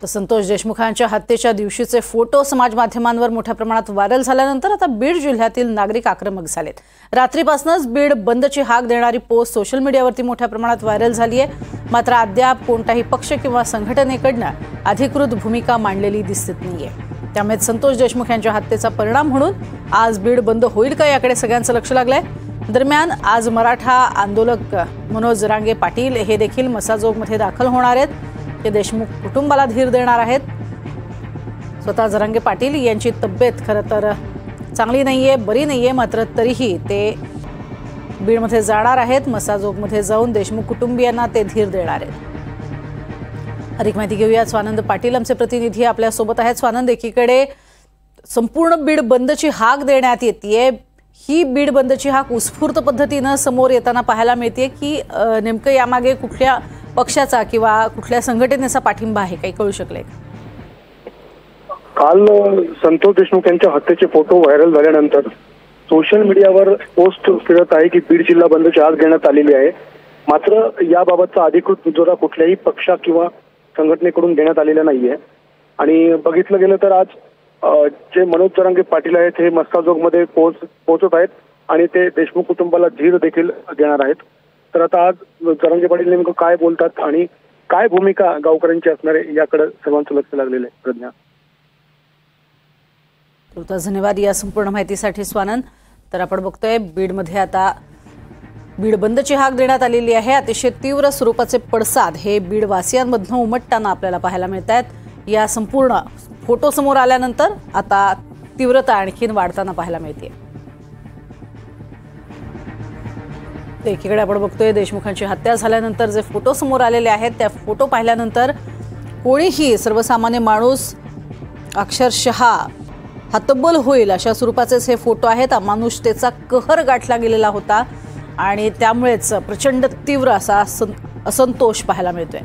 तर संतोष देशमुखांच्या हत्येच्या दिवशीचे फोटो समाज माध्यमांवर मोठ्या प्रमाणात व्हायरल झाल्यानंतर आता बीड जिल्ह्यातील नागरिक आक्रमक झालेत। रात्रीपासूनच बीड बंदची हाक देणारी पोस्ट सोशल मीडियावरती मोठ्या प्रमाणात व्हायरल झाली आहे। मात्र अद्याप कोणताही पक्ष किंवा संघटनेकडनं अधिकृत भूमिका मांडलेली दिसत नाहीये। त्यामुळे संतोष देशमुख यांच्या हत्येचा परिणाम म्हणून आज बीड बंद होईल का याकडे सगळ्यांचं लक्ष लागलंय। दरम्यान आज मराठा आंदोलक मनोज जरांगे पाटील हे देखील मसाजोगमध्ये दाखल होणार आहेत। ते देशमुख कुटुंबाला धीर देणार आहेत। स्वतः जरांगे पाटील यांची तब्येत खरं तर चांगली नाहीये, बरी नाहीये, मात्र तरीही ते बीडमध्ये जाणार आहेत। मसाजोगमध्ये जाऊन देशमुख कुटुंबियांना ते धीर देणार आहेत। अधिक माहिती घेऊया, स्वानंद पाटील आमचे प्रतिनिधी आपल्या सोबत आहेत। स्वानंद, एकीकडे संपूर्ण बीड बंदची हाक देण्यात येते, ही बीड बंदची हाक उत्स्फूर्त पद्धतीने समोर येताना पाहायला मिळते की नेमकं यामागे कुठल्या पक्षाचा किंवा कुठल्या संघटनेचा पाठिंबा आहे, काही कळू शकले? काल संतोष देशमुख यांच्या हत्येचे फोटो व्हायरल झाल्यानंतर सोशल मीडियावर पोस्ट फिरत आहे की बीड जिल्हा बंदची हाक घेण्यात आलेली आहे। मात्र याबाबतचा अधिकृत दुजोरा कुठल्याही पक्ष किंवा संघटनेकडून घेण्यात आलेला नाहीये। आणि बघितलं गेलं तर आज जे मनोज जरांगे पाटील आहेत हे मस्काजोगमध्ये पोहोचत आहेत आणि ते देशमुख कुटुंबाला धीर देखील देणार आहेत। तर आता आज जरांगे पाटील नेमकं काय बोलतात आणि काय भूमिका गावकऱ्यांची असणार आहे याकडे सर्वांचं लक्ष लागलेलं आहे। प्रज्ञा, धन्यवाद या संपूर्ण माहितीसाठी स्वानंद। तर आपण बघतोय बीडमध्ये आता बीड बंदची हाक देण्यात आलेली आहे। अतिशय तीव्र स्वरूपाचे पडसाद हे बीड वासियांमधून उमटताना आपल्याला पाहायला मिळत आहेत। या संपूर्ण फोटो समोर आल्यानंतर आता तीव्रता आणखीन वाढताना पाहायला मिळते। एकीकडे आपण बघतोय देशमुखांची हत्या झाल्यानंतर जे फोटो समोर आलेले आहेत त्या फोटो पाहिल्यानंतर कोणीही सर्वसामान्य माणूस अक्षरशः हतबल होईल अशा स्वरूपाचे हे फोटो आहेत। अमानुषतेचा कहर गाठला गेलेला होता आणि त्यामुळेच प्रचंड तीव्र असा असंतोष पाहायला मिळतोय।